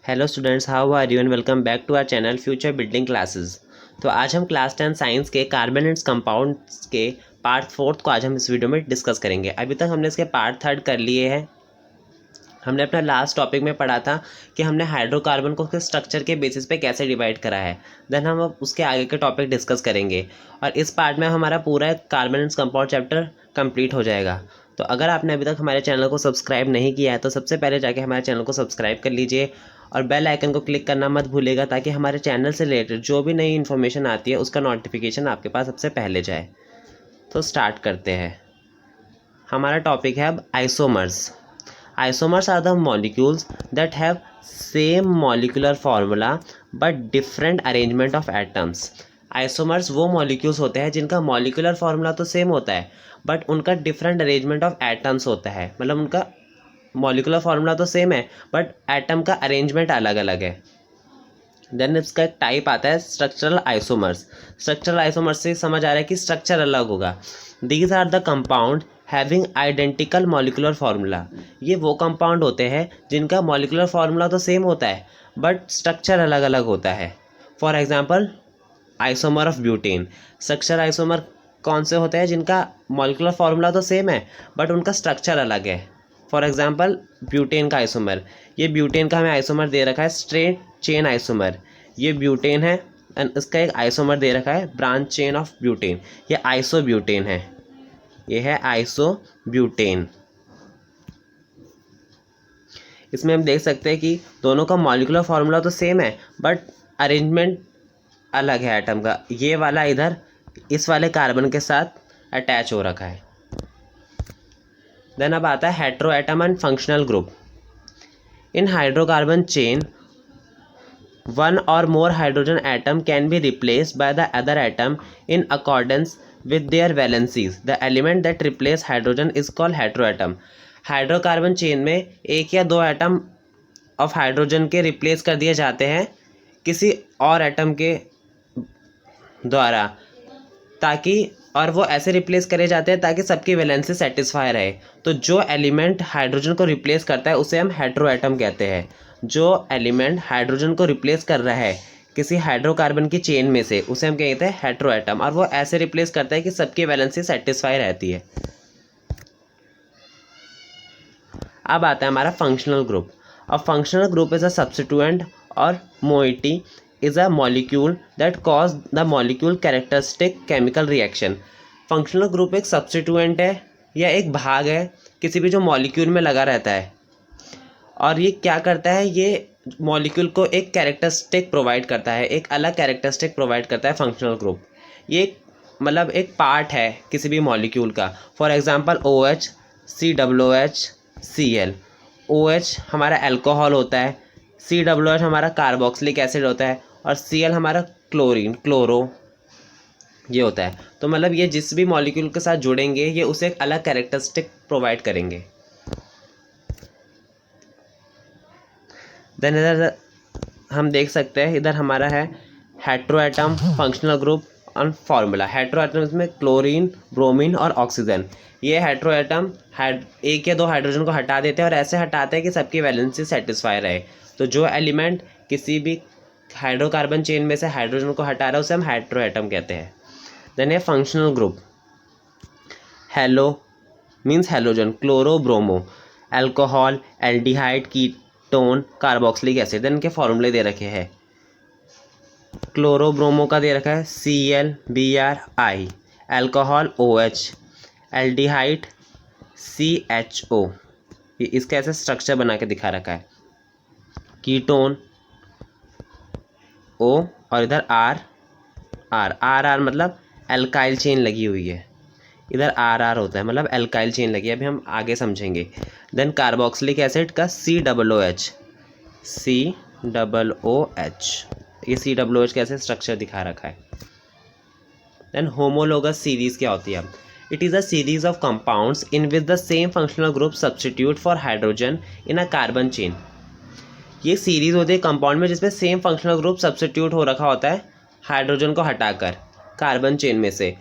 Hello students, how are you and welcome back to our channel Future Building Classes. तो आज हम class 10 science के carbon and compounds के part 4 को आज हम इस वीडियो में डिस्कस करेंगे। अभी तक हमने इसके पार्ट 3 कर लिए हैं। हमने अपना लास्ट टॉपिक में पढ़ा था कि हमने हाइड्रोकार्बन को उसके स्ट्रक्चर के बेसिस पे कैसे डिवाइड करा है। देन हम अब उसके आगे के टॉपिक डिस्कस करेंगे और इस पार्ट में हमारा पूरा carbon and compound chapter complete हो जाएगा। तो अगर आपने अभी तक हमारे चैनल को सब्सक्राइब नहीं किया है तो सबसे पहले जाके हमारे चैनल को सब्सक्राइब कर लीजिए और बेल आइकन को क्लिक करना मत भूलिएगा, ताकि हमारे चैनल से रिलेटेड जो भी नई इन्फॉर्मेशन आती है उसका नोटिफिकेशन आपके पास सबसे पहले जाए। तो स्टार्ट करते हैं। हमारा टॉपिक है अब isomers. Isomers are the molecules that have same molecular formula but different arrangement of atoms. Isomers वो molecules होते हैं जिनका molecular formula तो same होता है but उनका different arrangement of atoms होता है। मतलब उनका molecular formula तो same है but atom का arrangement अलग अलग है। देन इसका एक टाइप आता है स्ट्रक्चरल आइसोमर्स। स्ट्रक्चरल आइसोमर्स से समझ आ रहा है कि स्ट्रक्चर अलग होगा। These are the compound having identical molecular formula. ये वो कंपाउंड होते हैं जिनका मॉलिकुलर फार्मूला तो सेम होता है बट स्ट्रक्चर अलग अलग होता है। For example isomer of butane. Structure isomer कौन से होते हैं जिनका मॉलिकुलर फार्मूला तो सेम है बट उनका स्ट्रक्चर अलग है। फॉर एग्जांपल ब्यूटेन का आइसोमर, ये ब्यूटेन का हमें आइसोमर दे रखा है स्ट्रेट चेन आइसोमर। ये ब्यूटेन है एंड इसका एक आइसोमर दे रखा है ब्रांच चेन ऑफ ब्यूटेन। ये आइसोब्यूटेन है, ये है आइसोब्यूटेन। इसमें हम देख सकते हैं कि दोनों का मॉलिकुलर फार्मूला तो सेम है बट अरेंजमेंट अलग है एटम का। ये वाला इधर इस वाले कार्बन के साथ अटैच हो रखा है। देन अब आता है hetero atom and functional group. In hydrocarbon chain one or more hydrogen atom can be replaced by the other atom in accordance with their valencies. The element that replace hydrogen is called heteroatom. Hydrocarbon chain में एक या दो atom of hydrogen के replace कर दिए जाते हैं किसी और एटम के द्वारा, ताकि और वो ऐसे रिप्लेस करे जाते हैं ताकि सबकी वैलेंसी सेटिस्फाई रहे। तो जो एलिमेंट हाइड्रोजन को रिप्लेस करता है उसे हम हेट्रोएटम कहते हैं। जो एलिमेंट हाइड्रोजन को रिप्लेस कर रहा है किसी हाइड्रोकार्बन की चेन में से उसे हम कहते हैं हेट्रोएटम, और वो ऐसे रिप्लेस करता है कि सबकी वैलेंसी सेटिस्फाई रहती है। अब आता है हमारा functional group. A functional group is a substituent और moiety is a molecule that cause the molecule characteristic chemical reaction. Functional group एक सब्स्टिट्यूएंट है या एक भाग है किसी भी जो मॉलिक्यूल में लगा रहता है, और ये क्या करता है, ये मॉलिक्यूल को एक कैरेक्टरिस्टिक प्रोवाइड करता है, एक अलग कैरेक्टरिस्टिक प्रोवाइड करता है फंक्शनल ग्रुप। ये मतलब एक पार्ट है किसी भी मॉलिक्यूल का। For example OH, COOH, Cl। OH हमारा अल्कोहल होता है, COOH हमारा कार्बोक्सिलिक एसिड होता है और Cl हमारा क्लोरो ये होता है। तो मतलब ये जिस भी मॉलिक्यूल के साथ जुड़ेंगे ये उसे एक अलग कैरेक्टरिस्टिक प्रोवाइड करेंगे। देन इधर हम देख सकते हैं, इधर हमारा है हेट्रोएटम फंक्शनल ग्रुप और फार्मूला। हेट्रोएटम में क्लोरीन, ब्रोमीन और ऑक्सीजन। ये हेट्रोएटम एक या दो हाइड्रोजन को हटा देते हैं और ऐसे हटाते हैं कि सबकी वैलेंसी सेटिस्फाई रहे। तो जो एलिमेंट किसी भी हाइड्रोकार्बन चेन में से हाइड्रोजन को हटा रहा है उसे हम हेट्रोएटम कहते हैं। देन ये functional group. Halo means halogen, chloro, bromo, alcohol, aldehyde, ketone, carboxylic acid. Then इनके फॉर्मूले दे रखे हैं। क्लोरो ब्रोमो का दे रखा है ClBrI, alcohol OH, aldehyde CHO। ये इसका ऐसे स्ट्रक्चर बना के दिखा रखा है। कीटोन O और इधर R मतलब एल्काइल चेन लगी हुई है, इधर RR होता है मतलब एल्काइल चेन लगी है, अभी हम आगे समझेंगे। देन कार्बोक्सिलिक एसिड का COOH, ये COOH कैसे स्ट्रक्चर दिखा रखा है। देन होमोलोगस सीरीज क्या होती है? It is a series of compounds in which the same functional group substitute for hydrogen in a carbon chain. ये सीरीज होती है कंपाउंड में जिसमें सेम फंक्शनल ग्रुप सब्स्टिट्यूट हो रखा होता है हाइड्रोजन को हटाकर कार्बन चेन में से।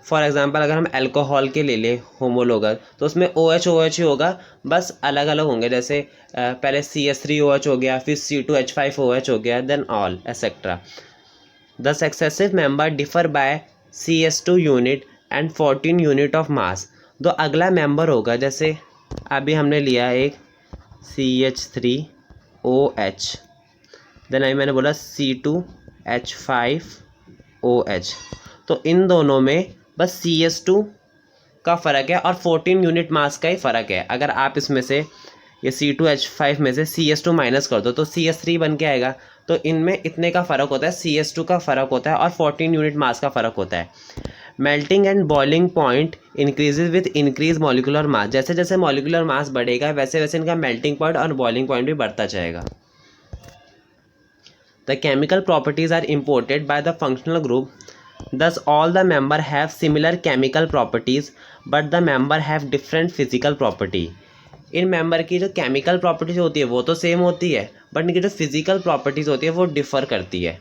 फॉर एग्जांपल अगर हम अल्कोहल के ले लें होमोलोगस, तो उसमें OH OH ही होगा, बस अलग अलग होंगे। जैसे पहले CH3OH हो गया, फिर C2H5OH हो गया, then all etcetera. The successive member differ by CS2 unit and 14 unit of mass. तो अगला मेंबर होगा, जैसे अभी हमने लिया एक CH3OH, देन अभी मैंने बोला C2H5OH। तो इन दोनों में बस CS2 का फ़र्क है और 14 यूनिट मास का ही फ़र्क है। अगर आप इसमें से ये C2H5 में से CS2 माइनस कर दो तो CS3 बन के आएगा। तो इनमें इतने का फ़र्क होता है, CS2 का फ़र्क होता है और 14 यूनिट मास का फ़र्क होता है। Melting and boiling point increases with increase molecular mass. जैसे जैसे मॉलिकुलर मास बढ़ेगा वैसे वैसे इनका मेल्टिंग पॉइंट और बॉइलिंग पॉइंट भी बढ़ता जाएगा। The chemical properties are imported by the functional group, thus all the member have similar chemical properties but the member have different physical property। In member की जो केमिकल प्रॉपर्टीज होती है वो तो सेम होती है, बट इनकी जो फिजिकल प्रॉपर्टीज होती है वो डिफर करती है।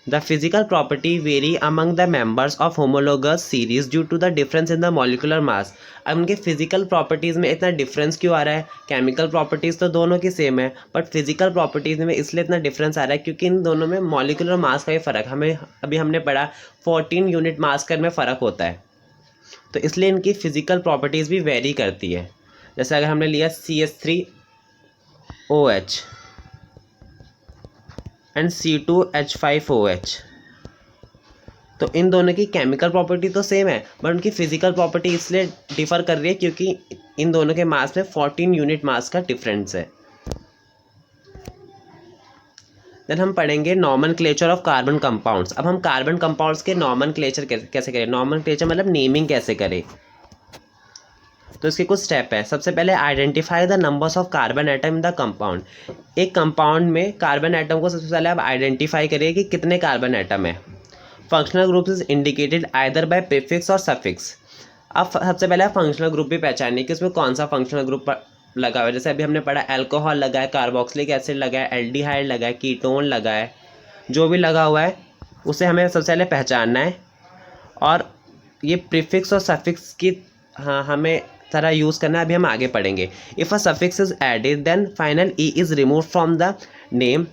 The physical property very among the members of homologous series due to the difference in the molecular mass. अब उनके फिजिकल प्रॉपर्टीज़ में इतना डिफरेंस क्यों आ रहा है? केमिकल प्रॉपर्टीज़ तो दोनों की सेम है, बट फिजिकल प्रॉपर्टीज़ में इसलिए इतना डिफरेंस आ रहा है क्योंकि इन दोनों में मॉलिकुलर मास का ही फ़र्क, हमें अभी हमने पढ़ा 14 यूनिट मास का में फ़र्क होता है, तो इसलिए इनकी फिजिकल प्रॉपर्टीज़ भी वेरी करती है। जैसे अगर हमने लिया CH3OH एंड C2H5OH, तो इन दोनों की केमिकल प्रॉपर्टी तो सेम है बट उनकी फिजिकल प्रॉपर्टी इसलिए डिफर कर रही है क्योंकि इन दोनों के मास में 14 यूनिट मास का डिफरेंस है। देन हम पढ़ेंगे नॉमेनक्लेचर ऑफ कार्बन कंपाउंड्स। अब हम कार्बन कंपाउंड्स के नॉमेनक्लेचर कैसे करें, नॉमेनक्लेचर मतलब नेमिंग कैसे करें। तो इसके कुछ स्टेप है। सबसे पहले identify the numbers of carbon atom in the compound. एक कंपाउंड में कार्बन एटम को सबसे पहले आप आइडेंटिफाई करिए कि कितने कार्बन एटम है। Functional group is indicated either bye prefix और सफिक्स। अब सबसे पहले आप फंक्शनल ग्रुप भी पहचानिए कि उसमें कौन सा फंक्शनल ग्रुप लगा हुआ है। जैसे अभी हमने पढ़ा अल्कोहल लगा है, कार्बोक्सिलिक एसिड लगा है, एल्डिहाइड लगा है, कीटोन लगा है, जो भी लगा हुआ है उसे हमें सबसे पहले पहचानना है। और ये प्रीफिक्स और सफिक्स की हमें तरह यूज़ करना है, अभी हम आगे पढ़ेंगे। If a suffix is added then final e is remove from the name.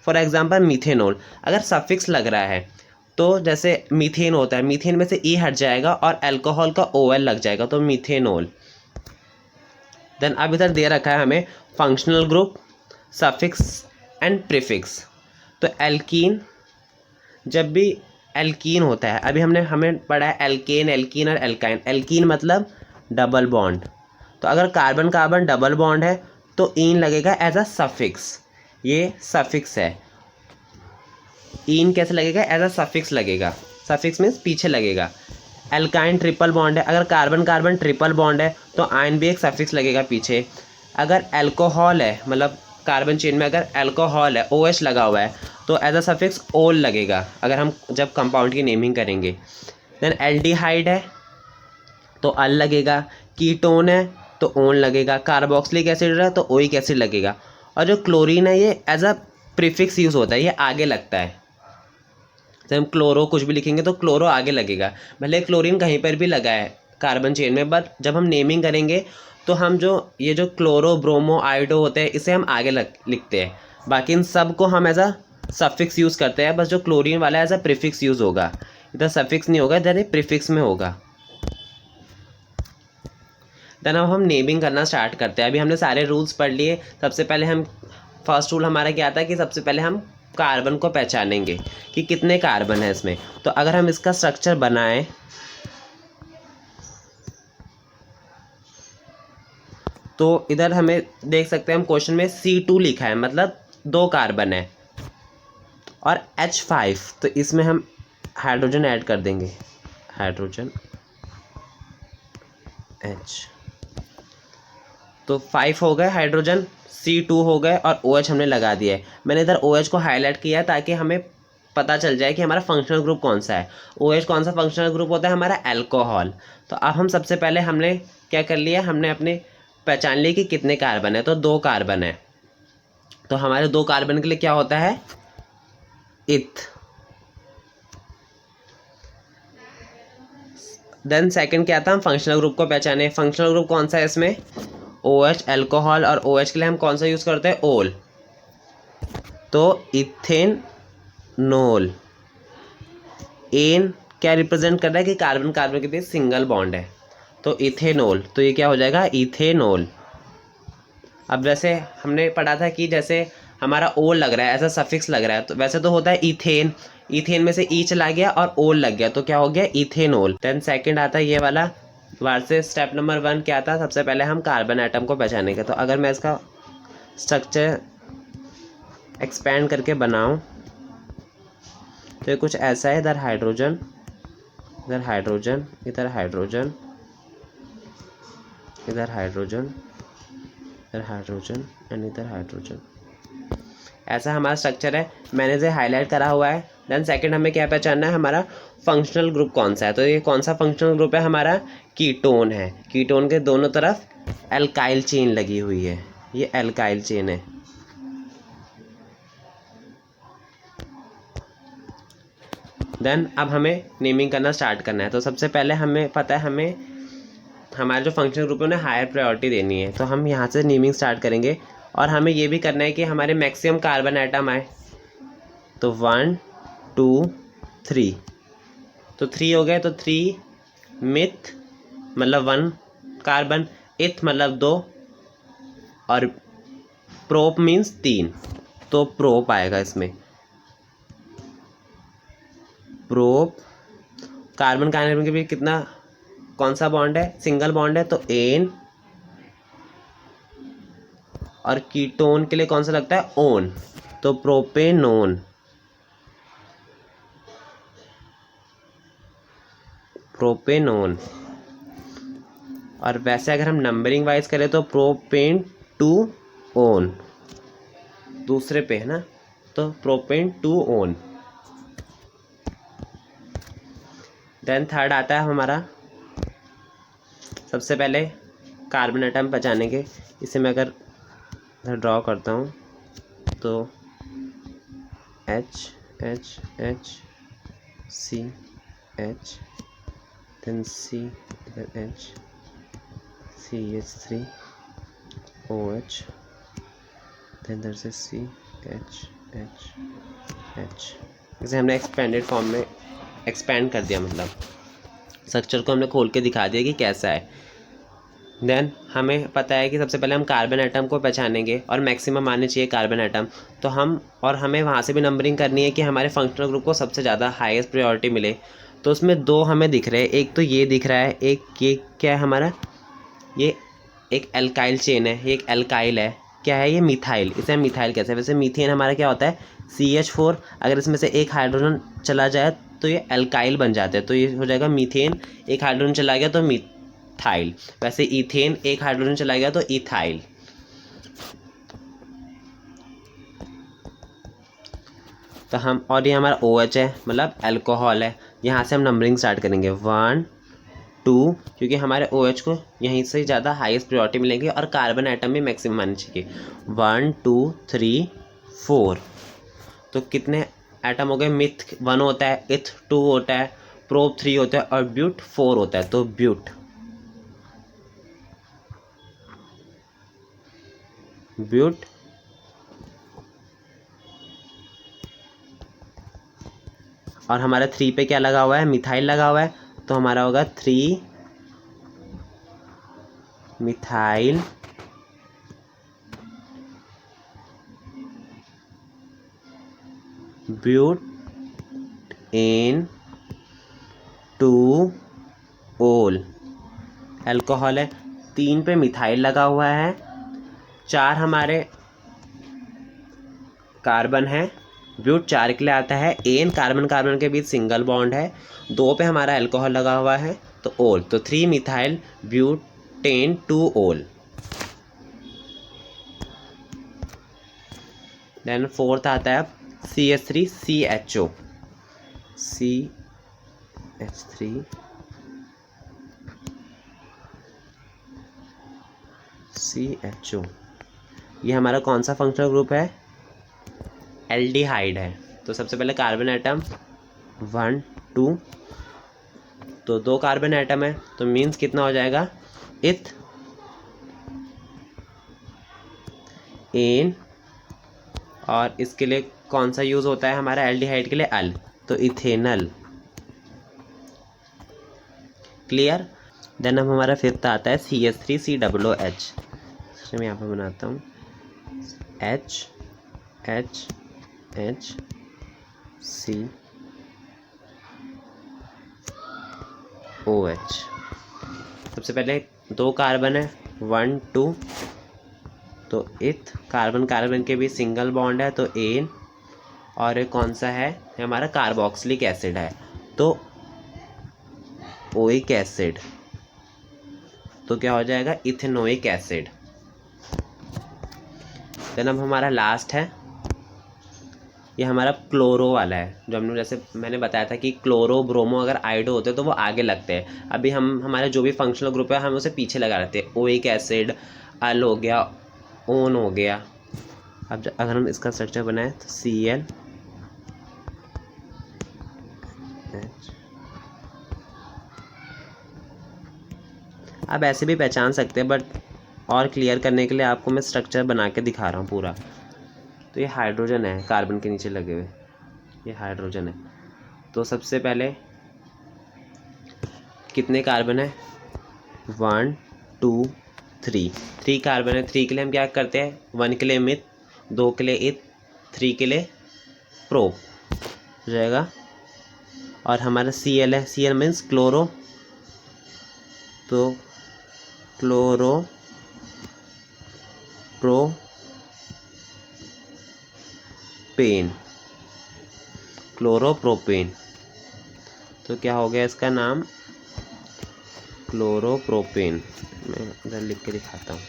For example methanol, अगर सफिक्स लग रहा है तो जैसे मीथेन होता है, मीथेन में से ई हट जाएगा और अल्कोहल का OL लग जाएगा तो मीथेनॉल। देन अब इधर दे रखा है हमें functional group, suffix and prefix. तो एल्कीन, जब भी एल्कीन होता है, अभी हमें पढ़ा है एल्केन, एल्कीन और एल्काइन। एल्कीन मतलब डबल बॉन्ड, तो अगर कार्बन कार्बन डबल बॉन्ड है तो ईन लगेगा एज अ सफिक्स, ये सफिक्स है। ईन कैसे लगेगा? एज अ सफिक्स लगेगा, सफिक्स मीन्स पीछे लगेगा। एल्काइन ट्रिपल बॉन्ड है, अगर कार्बन कार्बन ट्रिपल बॉन्ड है तो आयन भी एक सफिक्स लगेगा पीछे। अगर अल्कोहल है, मतलब कार्बन चेन में अगर अल्कोहल है, OH लगा हुआ है, तो एज अ सफिक्स ओल लगेगा अगर हम जब कंपाउंड की नेमिंग करेंगे। देन एल्डिहाइड है तो अल लगेगा, कीटोन है तो ओन लगेगा, कार्बोक्सिलिक एसिड है तो ओइक एसिड लगेगा। और जो क्लोरीन है ये एज अ प्रीफिक्स यूज़ होता है, ये आगे लगता है। जब हम क्लोरो कुछ भी लिखेंगे तो क्लोरो आगे लगेगा, भले क्लोरीन कहीं पर भी लगा है कार्बन चेन में, बट जब हम नेमिंग करेंगे तो हम ये जो क्लोरो ब्रोमो आयोडो होते हैं इसे हम आगे लिखते हैं। बाकी इन सब को हम एज अ सफिक्स यूज़ करते हैं, बस जो क्लोरीन वाला है एज अ प्रीफिक्स यूज़ होगा, इधर सफिक्स नहीं होगा, इधर प्रीफिक्स में होगा। देन अब हम नेमिंग करना स्टार्ट करते हैं। अभी हमने सारे रूल्स पढ़ लिए। सबसे पहले हम फर्स्ट रूल हमारा क्या था कि सबसे पहले हम कार्बन को पहचानेंगे कि कितने कार्बन है इसमें। तो अगर हम इसका स्ट्रक्चर बनाएं तो इधर हमें देख सकते हैं, हम क्वेश्चन में C2 लिखा है मतलब 2 कार्बन है, और H5, तो इसमें हम हाइड्रोजन ऐड कर देंगे, हाइड्रोजन H, तो 5 हो गए हाइड्रोजन, C2 हो गए और OH हमने लगा दिया है। मैंने इधर OH को हाईलाइट किया है ताकि हमें पता चल जाए कि हमारा फंक्शनल ग्रुप कौन सा है। OH कौन सा फंक्शनल ग्रुप होता है? हमारा अल्कोहल। तो अब हम सबसे पहले हमने क्या कर लिया, हमने अपने पहचान लिया कि कितने कार्बन है, तो 2 कार्बन है। तो हमारे 2 कार्बन के लिए क्या होता है? इथ। देन सेकंड क्या था, हम फंक्शनल ग्रुप को पहचाने। फंक्शनल ग्रुप कौन सा है इसमें, OH अल्कोहल, और OH के लिए हम कौन सा यूज़ करते हैं, ओल। तो इथेनॉल, एन क्या रिप्रेजेंट कर रहा है कि कार्बन कार्बन के बीच सिंगल बॉन्ड है, तो इथेनॉल, तो ये क्या हो जाएगा, इथेनॉल। अब जैसे हमने पढ़ा था कि जैसे हमारा ओल लग रहा है, ऐसा सफिक्स लग रहा है, तो वैसे तो होता है इथेन, इथेन में से ई चला गया और ओल लग गया, तो क्या हो गया, इथेनॉल। देन सेकंड आता है ये वाला, दोबारा से स्टेप नंबर 1 क्या था, सबसे पहले हम कार्बन एटम को पहचानेंगे। तो अगर मैं इसका स्ट्रक्चर एक्सपेंड करके बनाऊं तो ये कुछ ऐसा है, इधर हाइड्रोजन, इधर हाइड्रोजन, इधर हाइड्रोजन, इधर हाइड्रोजन, इधर हाइड्रोजन एंड इधर हाइड्रोजन, ऐसा हमारा स्ट्रक्चर है। मैंने इसे हाईलाइट करा हुआ है। देन सेकंड हमें क्या पहचानना है, हमारा फंक्शनल ग्रुप कौन सा है। तो ये कौन सा फंक्शनल ग्रुप है, हमारा कीटोन है। कीटोन के दोनों तरफ एल्काइल चेन लगी हुई है, ये एल्काइल चेन है। देन अब हमें नेमिंग करना स्टार्ट करना है। तो सबसे पहले हमें पता है, हमें हमारे जो फंक्शनल ग्रुप है उन्हें हायर प्रायोरिटी देनी है, तो हम यहाँ से नेमिंग स्टार्ट करेंगे। और हमें ये भी करना है कि हमारे मैक्सिमम कार्बन एटम आए, तो 1 2 3, तो 3 हो गए, तो 3 मिथ मतलब 1 कार्बन, इथ मतलब 2, और प्रोप मीन्स 3, तो प्रोप आएगा इसमें। प्रोप, कार्बन कार्बन के बीच कितना, कौन सा बॉन्ड है, सिंगल बॉन्ड है, तो एन, और कीटोन के लिए कौन सा लगता है, ओन, तो प्रोपेनोन, प्रोपेनोन। और वैसे अगर हम नंबरिंग वाइज करें तो प्रोपेन टू ओन, दूसरे पे है ना, तो propane two one. Then third आता है हमारा, सबसे पहले कार्बन एटम पहचानेंगे। इसे मैं अगर ड्रॉ करता हूँ तो H H H C H, then C, then H, CH3 OH, then there's a C H H H। इसे हमने एक्सपेंडेड फॉर्म में एक्सपेंड कर दिया, मतलब स्ट्रक्चर को हमने खोल के दिखा दिया कि कैसा है। देन हमें पता है कि सबसे पहले हम कार्बन एटम को पहचानेंगे और मैक्सिमम आने चाहिए कार्बन एटम, तो हमें वहाँ से भी नंबरिंग करनी है कि हमारे फंक्शनल ग्रुप को सबसे ज़्यादा हाईएस्ट प्रायोरिटी मिले। तो उसमें 2 हमें दिख रहे हैं, एक तो ये दिख रहा है, एक ये क्या है हमारा, ये एक एल्काइल चेन है, ये एक एल्काइल है, क्या है ये, मिथाइल। इसे हम मिथाइल कैसे, वैसे मीथेन हमारा क्या होता है, CH4, अगर इसमें से एक हाइड्रोजन चला जाए तो ये एल्काइल बन जाते हैं, तो ये हो जाएगा मीथेन, एक हाइड्रोजन चला गया तो मिथाइल। वैसे इथेन, एक हाइड्रोजन चला गया तो इथाइल। तो हम, और ये हमारा OH है, मतलब अल्कोहल है। यहाँ से हम नंबरिंग स्टार्ट करेंगे 1 2, क्योंकि हमारे OH को यहीं से ज़्यादा हाईएस्ट प्रायोरिटी मिलेंगी और कार्बन एटम भी मैक्सिमम आने चाहिए। 1 2 3 4, तो कितने एटम हो गए, मिथ 1 होता है, इथ 2 होता है, प्रोप 3 होता है, और ब्यूट 4 होता है, तो ब्यूट, ब्यूट। और हमारा 3 पे क्या लगा हुआ है, मिथाइल लगा हुआ है, तो हमारा होगा 3 मिथाइल ब्यूट एन 2 ओल। अल्कोहल है, 3 पे मिथाइल लगा हुआ है, 4 हमारे कार्बन है, ब्यूट 4 के लिए आता है, एन कार्बन कार्बन के बीच सिंगल बॉन्ड है, 2 पे हमारा अल्कोहल लगा हुआ है, तो ओल, तो 3 मिथाइल ब्यूटेन 2 ओल। देन फोर्थ आता है CH3 CHO, CH3 CHO, ये हमारा कौन सा फंक्शनल ग्रुप है, एल्डिहाइड है। तो सबसे पहले कार्बन एटम 1 2 तो 2 कार्बन एटम है, तो मीन्स कितना हो जाएगा, इथ एन, और इसके लिए कौन सा यूज़ होता है हमारा एल्डिहाइड के लिए, अल, तो इथेनल। क्लियर। देन अब हमारा फिफ्थ आता है CH3COOH। मैं यहाँ पर बनाता हूँ H H H C OH। सबसे पहले 2 कार्बन है, 1 2, तो इथ, कार्बन कार्बन के भी सिंगल बॉन्ड है तो एन, और एक कौन सा है, हमारा कार्बोक्सिलिक एसिड है तो ओइक एसिड, तो क्या हो जाएगा, इथेनोइक एसिड। देन अब हमारा लास्ट है, ये हमारा क्लोरो वाला है, जो हमने जैसे मैंने बताया था कि क्लोरो ब्रोमो अगर आइडो होते तो वो आगे लगते हैं, अभी हम हमारे जो भी फंक्शनल ग्रुप है हम उसे पीछे लगा लेते हैं। ओइक एसिड, अल हो गया, ओन हो गया। अब अगर हम इसका स्ट्रक्चर बनाए तो Cl आप ऐसे भी पहचान सकते हैं, बट और क्लियर करने के लिए आपको मैं स्ट्रक्चर बना के दिखा रहा हूँ पूरा। तो ये हाइड्रोजन है कार्बन के नीचे लगे हुए, ये हाइड्रोजन है। तो सबसे पहले कितने कार्बन है, 1 2 3, 3 कार्बन है। 3 के लिए हम क्या करते हैं, 1 के लिए मिथ, 2 के लिए इथ, 3 के लिए प्रो हो जाएगा। और हमारा Cl है, Cl मीन्स क्लोरो, तो क्लोरो प्रोपेन, क्लोरोप्रोपेन, तो क्या हो गया इसका नाम, क्लोरोप्रोपेन। मैं इधर लिख के दिखाता हूँ,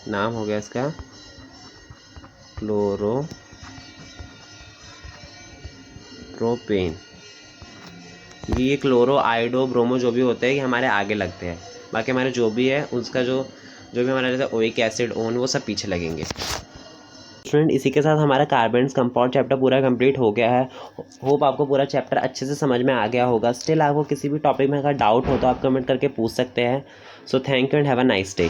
नाम हो गया इसका क्लोरोप्रोपेन। ये क्लोरो आइडो ब्रोमो जो भी होते हैं ये हमारे आगे लगते हैं, बाकी हमारे जो भी है उसका जो भी हमारा जैसे ओइक एसिड, ओन, वो सब पीछे लगेंगे। स्टूडेंट, इसी के साथ हमारा कार्बन्स कंपाउंड चैप्टर पूरा कंप्लीट हो गया है। होप आपको पूरा चैप्टर अच्छे से समझ में आ गया होगा। स्टिल आपको किसी भी टॉपिक में अगर डाउट हो तो आप कमेंट करके पूछ सकते हैं। So thank you and have a nice day.